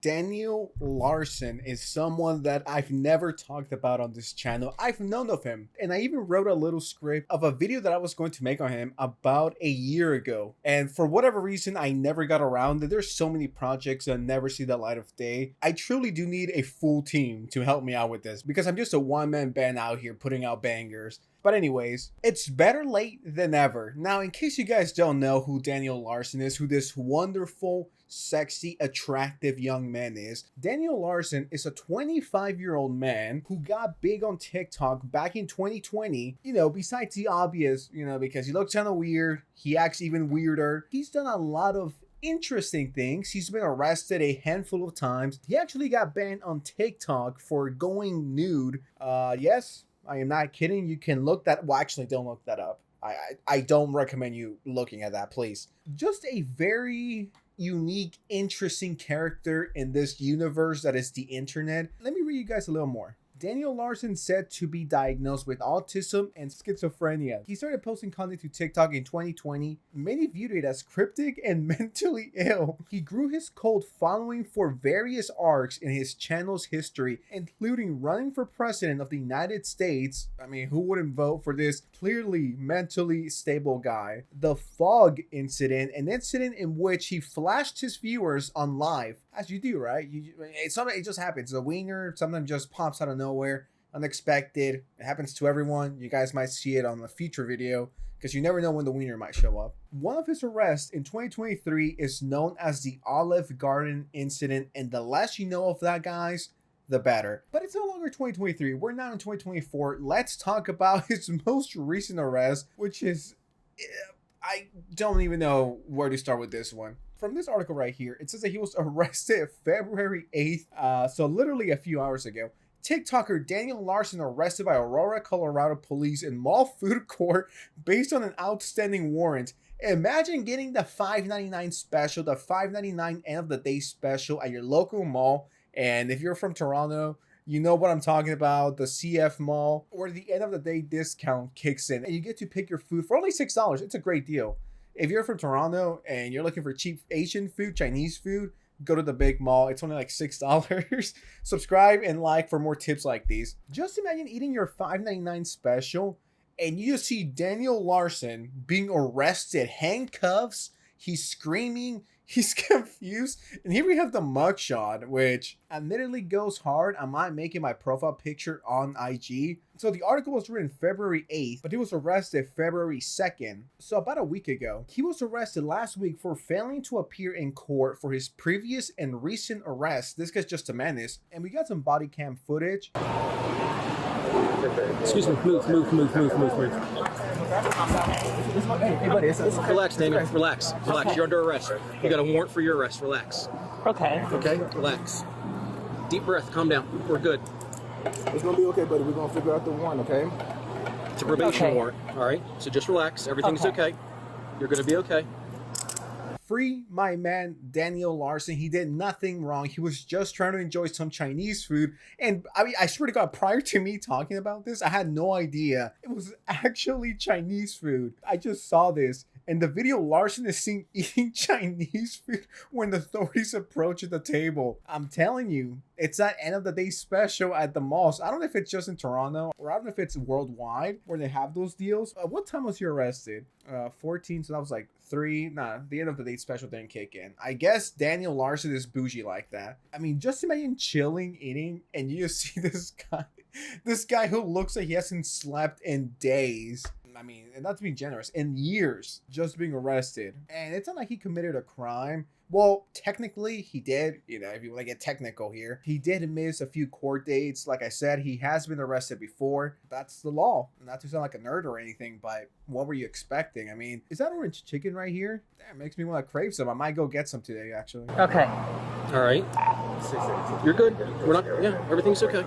Daniel Larson is someone that I've never talked about on this channel. I've known of him, and I even wrote a little script of a video that I was going to make on him about a year ago. And for whatever reason, I never got around it. There's so many projects that never see the light of day. I truly do need a full team to help me out with this because I'm just a one-man band out here putting out bangers. But anyways, it's better late than ever. Now, in case you guys don't know who Daniel Larson is, who this wonderful, sexy, attractive young man is, Daniel Larson is a 25-year-old man who got big on TikTok back in 2020. You know, besides the obvious, because he looks kind of weird, he acts even weirder. He's done a lot of interesting things. He's been arrested a handful of times. He actually got banned on TikTok for going nude. Yes, I am not kidding. You can look that. Well, actually, don't look that up. I don't recommend you looking at that, please. Just a very unique, interesting character in this universe that is the internet. Let me read you guys a little more. Daniel Larson said to be diagnosed with autism and schizophrenia. He started posting content to TikTok in 2020. Many viewed it as cryptic and mentally ill. He grew his cult following for various arcs in his channel's history, including running for president of the United States. I mean, who wouldn't vote for this clearly mentally stable guy? The fog incident, an incident in which he flashed his viewers on live. As you do, right? It just happens. The wiener sometimes just pops out of nowhere, unexpected. It happens to everyone. You guys might see it on a future video because you never know when the wiener might show up. One of his arrests in 2023 is known as the Olive Garden incident, and the less you know of that, guys, the better. But it's no longer 2023. We're now in 2024. Let's talk about his most recent arrest, which is... I don't even know where to start with this one. From this article right here, it says that he was arrested February 8th, so literally a few hours ago. TikToker Daniel Larson arrested by Aurora, Colorado police in mall food court based on an outstanding warrant. Imagine getting the $5.99 special, the $5.99 end of the day special at your local mall. And if you're from Toronto, you know what I'm talking about, the CF Mall, where the end of the day discount kicks in and you get to pick your food for only $6. It's a great deal. If you're from Toronto and you're looking for cheap Asian food, Chinese food, go to the big mall. It's only like $6. Subscribe and like for more tips like these. Just imagine eating your $5.99 special and you just see Daniel Larson being arrested, handcuffs, he's screaming, he's confused, and here we have the mugshot, which admittedly goes hard. I might make it my profile picture on IG. So the article was written February 8th, but he was arrested February 2nd. So about a week ago. He was arrested last week for failing to appear in court for his previous and recent arrests. This guy's just a menace. And we got some body cam footage. Excuse me, move. Hey, buddy, Relax, Daniel. Relax. Okay. You're under arrest. You got a warrant for your arrest. Relax. Okay. Okay? Relax. Deep breath. Calm down. We're good. It's gonna be okay, buddy. We're gonna figure out the warrant, okay? It's a probation warrant. All right? So just relax. Everything's okay. You're gonna be okay. Free my man Daniel Larson. He did nothing wrong. He was just trying to enjoy some Chinese food. And I mean, I swear to God, prior to me talking about this, I had no idea it was actually Chinese food. I just saw this. In the video, Larson is seen eating Chinese food when the authorities approach the table. I'm telling you, it's that end of the day special at the malls. I don't know if it's just in Toronto or I don't know if it's worldwide where they have those deals. What time was you arrested? 14, so that was like 3. Nah, the end of the day special didn't kick in. I guess Daniel Larson is bougie like that. I mean, just imagine chilling, eating, and you just see this guy who looks like he hasn't slept in days. I mean, and not to be generous, in years, just being arrested. And it's not like he committed a crime. Well, technically, he did. If you want to get technical here, he did miss a few court dates. Like I said, he has been arrested before. That's the law. Not to sound like a nerd or anything, but what were you expecting? I mean, is that orange chicken right here? That makes me want to crave some. I might go get some today, actually. Okay. All right. You're good. Everything's okay.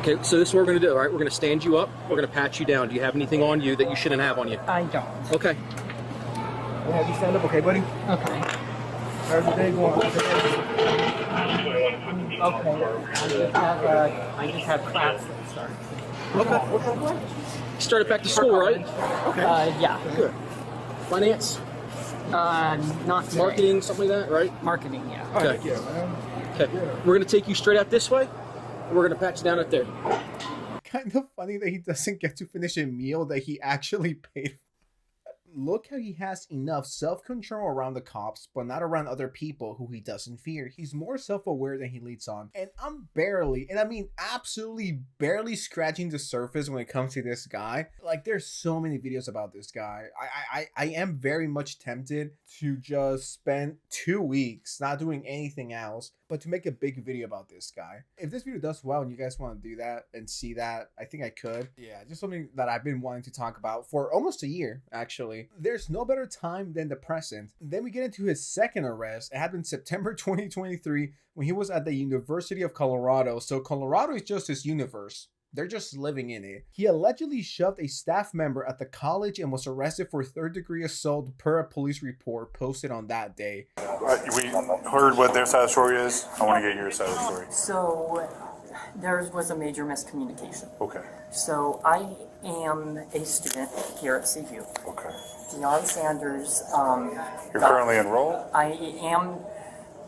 Okay, so this is what we're going to do, all right? We're going to stand you up. We're going to pat you down. Do you have anything on you that you shouldn't have on you? I don't. Okay. We'll have you stand up, okay, buddy? Okay. How's the day going? Okay. I just have class that starts. Okay. You started back to school, right? Okay. Yeah. Good. Finance? Not today. Marketing, something like that, right? Marketing, yeah. Okay. Yeah, man. Okay. We're going to take you straight out this way. We're going to pat you down right there. Kind of funny that he doesn't get to finish a meal that he actually paid for. Look how he has enough self-control around the cops, but not around other people who he doesn't fear. He's more self-aware than he leads on. And I'm barely, and I mean absolutely barely scratching the surface when it comes to this guy. Like, there's so many videos about this guy. I am very much tempted to just spend 2 weeks not doing anything else, but to make a big video about this guy. If this video does well and you guys want to do that and see that, I think I could. Yeah, just something that I've been wanting to talk about for almost a year, actually. There's no better time than the present. Then we get into his second arrest. It happened September 2023 when he was at the University of Colorado. So Colorado is just his universe. They're just living in it. He allegedly shoved a staff member at the college and was arrested for third-degree assault per a police report posted on that day. We heard what their side of the story is. I want to get your side of the story. So there was a major miscommunication. Okay. So I am a student here at CU. Okay. Deion Sanders. You're currently enrolled? I am.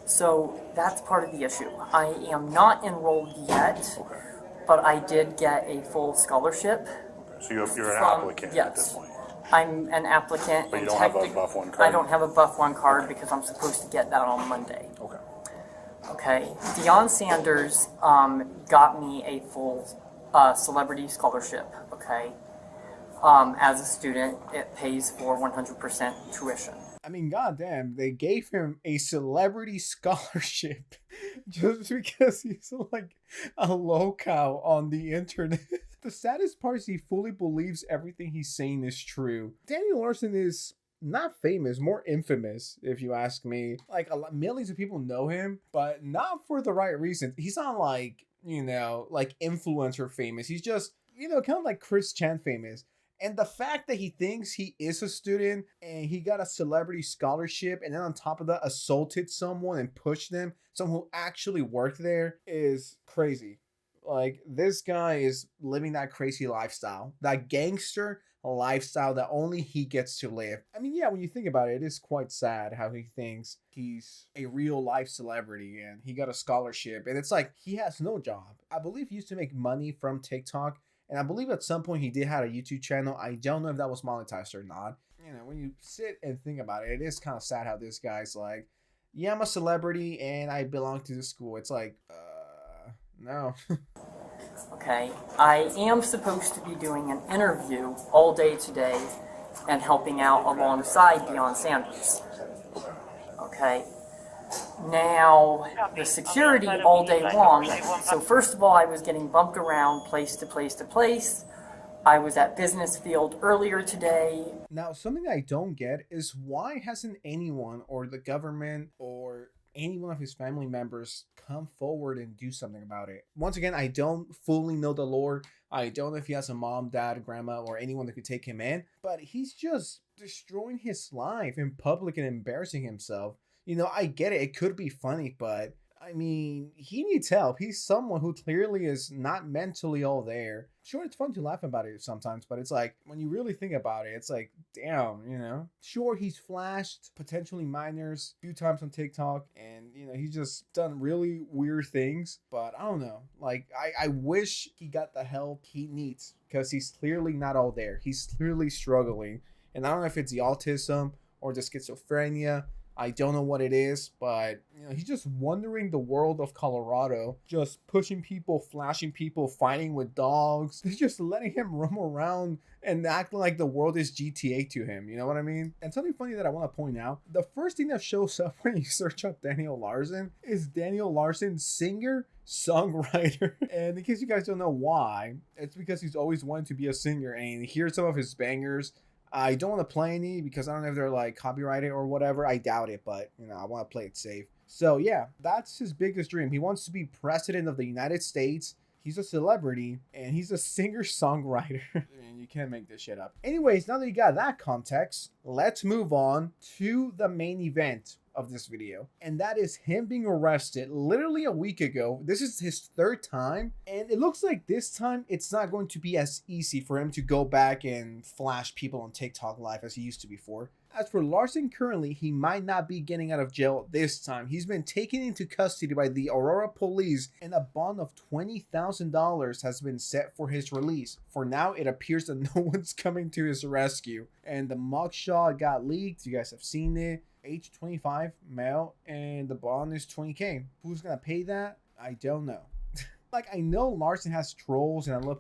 So that's part of the issue. I am not enrolled yet, Okay. but I did get a full scholarship. So you're an from- applicant yes. at this point. I'm an applicant. But you and don't have a technic- Buff 1 card? I don't have a Buff 1 card because I'm supposed to get that on Monday. Okay. Okay, Deion Sanders got me a full celebrity scholarship, okay? As a student, it pays for 100% tuition. I mean, goddamn, they gave him a celebrity scholarship just because he's like a locale on the internet. The saddest part is he fully believes everything he's saying is true. Daniel Larson is not famous, more infamous, if you ask me. Like, millions of people know him, but not for the right reasons. He's not like, you know, like influencer famous. He's just, you know, kind of like Chris Chan famous. And the fact that he thinks he is a student and he got a celebrity scholarship and then on top of that assaulted someone and pushed them, someone who actually worked there, is crazy. Like, this guy is living that crazy lifestyle, that gangster lifestyle that only he gets to live. I mean, yeah, when you think about it, it is quite sad how he thinks he's a real life celebrity and he got a scholarship. And it's like, he has no job. I believe he used to make money from TikTok. And I believe at some point he did have a YouTube channel. I don't know if that was monetized or not. You know, when you sit and think about it, it is kind of sad how this guy's like, yeah, I'm a celebrity and I belong to the school. It's like, no. Okay, I am supposed to be doing an interview all day today and helping out alongside Deion Sanders. Okay, now the security all day long. So first of all, I was getting bumped around place to place to place. I was at Business Field earlier today. Now, something I don't get is why hasn't anyone or the government or any one of his family members come forward and do something about it? Once again, I don't fully know the lore. I don't know if he has a mom, dad, grandma, or anyone that could take him in, but he's just destroying his life in public and embarrassing himself. You know, I get it. It could be funny, but I mean, he needs help. He's someone who clearly is not mentally all there. Sure, it's fun to laugh about it sometimes, but it's like, when you really think about it, it's like, damn, you know? Sure, he's flashed potentially minors a few times on TikTok, and, you know, he's just done really weird things, but I don't know. Like, I wish he got the help he needs, because he's clearly not all there. He's clearly struggling, and I don't know if it's the autism or the schizophrenia. I don't know what it is, but you know, he's just wandering the world of Colorado, just pushing people, flashing people, fighting with dogs. They're just letting him roam around and acting like the world is GTA to him. You know what I mean? And something funny that I want to point out, the first thing that shows up when you search up Daniel Larson is Daniel Larson, singer, songwriter. And in case you guys don't know why, it's because he's always wanted to be a singer, and here's some of his bangers. I don't want to play any because I don't know if they're like copyrighted or whatever. I doubt it, but you know, I want to play it safe. So yeah, that's his biggest dream. He wants to be president of the United States. He's a celebrity and he's a singer-songwriter. And you can't make this shit up. Anyways, now that you got that context, let's move on to the main event of this video, and that is him being arrested literally a week ago. This is his third time, and it looks like this time it's not going to be as easy for him to go back and flash people on TikTok live as he used to before. As for Larson, currently, he might not be getting out of jail this time. He's been taken into custody by the Aurora police, and a bond of $20,000 has been set for his release. For now, it appears that no one's coming to his rescue. And the mugshot got leaked. You guys have seen it. Age 25, male, and the bond is $20K. Who's gonna pay that? I don't know. Like, I know Larson has trolls, and I know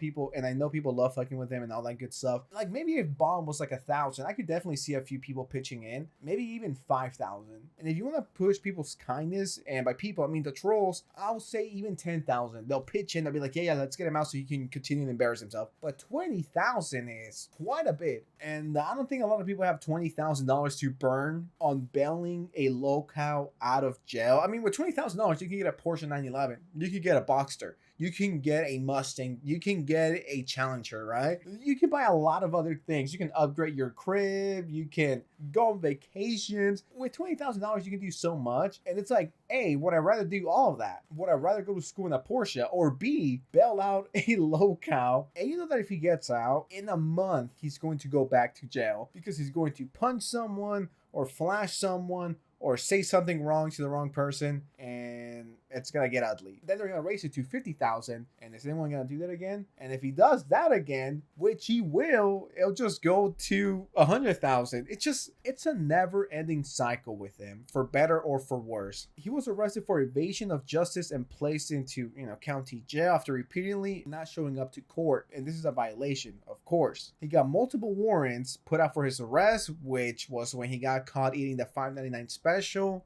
people love fucking with him and all that good stuff. Like, maybe if Bond was like 1,000, I could definitely see a few people pitching in. Maybe even 5,000. And if you want to push people's kindness, and by people, I mean the trolls, I'll say even 10,000. They'll pitch in, they'll be like, yeah, let's get him out so he can continue to embarrass himself. But 20,000 is quite a bit. And I don't think a lot of people have $20,000 to burn on bailing a locale out of jail. I mean, with $20,000, you can get a Porsche 911. You could get a Boxster. You can get a Mustang. You can get a Challenger, right? You can buy a lot of other things. You can upgrade your crib. You can go on vacations. With $20,000, you can do so much. And it's like, A, would I rather do all of that? Would I rather go to school in a Porsche? Or B, bail out a locale? And you know that if he gets out, in a month, he's going to go back to jail because he's going to punch someone or flash someone or say something wrong to the wrong person, and it's gonna get ugly. Then they're gonna raise it to 50,000, and is anyone gonna do that again? And if he does that again, which he will, it'll just go to 100,000. It's a never-ending cycle with him, for better or for worse. He was arrested for evasion of justice and placed into, county jail after repeatedly not showing up to court, and this is a violation, of course. He got multiple warrants put out for his arrest, which was when he got caught eating the $5.99 special.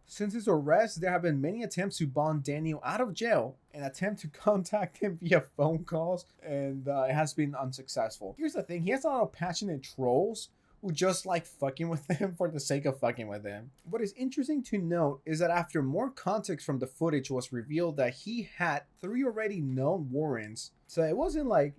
Since his arrest, there have been many attempts to bond Daniel out of jail, an attempt to contact him via phone calls, and it has been unsuccessful. Here's the thing, he has a lot of passionate trolls who just like fucking with him for the sake of fucking with him. What is interesting to note is that after more context from the footage was revealed that he had 3 already known warrants. So it wasn't like,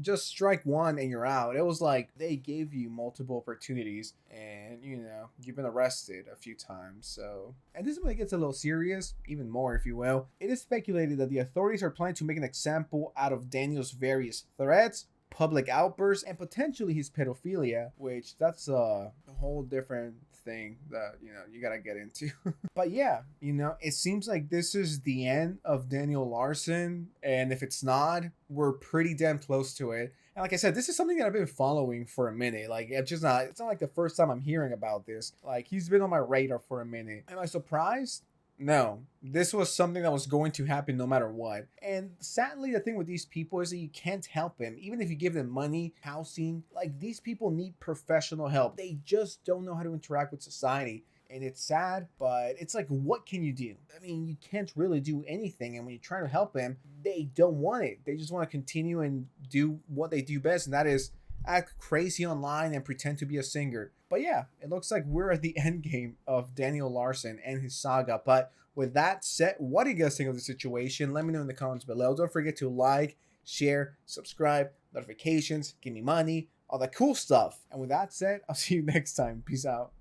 just strike one and you're out. It was like they gave you multiple opportunities and, you've been arrested a few times. So, and this is when it gets a little serious, even more if you will. It is speculated that the authorities are planning to make an example out of Daniel's various threats, public outbursts, and potentially his pedophilia, which that's a whole different thing that you gotta get into. But yeah, it seems like this is the end of Daniel Larson, and if it's not, we're pretty damn close to it. And like I said, this is something that I've been following for a minute. Like, it's not like the first time I'm hearing about this. Like, he's been on my radar for a minute. Am I surprised? No, this was something that was going to happen no matter what. And sadly, the thing with these people is that you can't help them. Even if you give them money, housing, like, these people need professional help. They just don't know how to interact with society. And it's sad, but it's like, what can you do? I mean, you can't really do anything. And when you try to help them, they don't want it. They just want to continue and do what they do best. And that is act crazy online and pretend to be a singer. But yeah, it looks like we're at the end game of Daniel Larson and his saga. But with that said, what do you guys think of the situation? Let me know in the comments below. Don't forget to like, share, subscribe, notifications, give me money, all that cool stuff. And with that said, I'll see you next time. Peace out.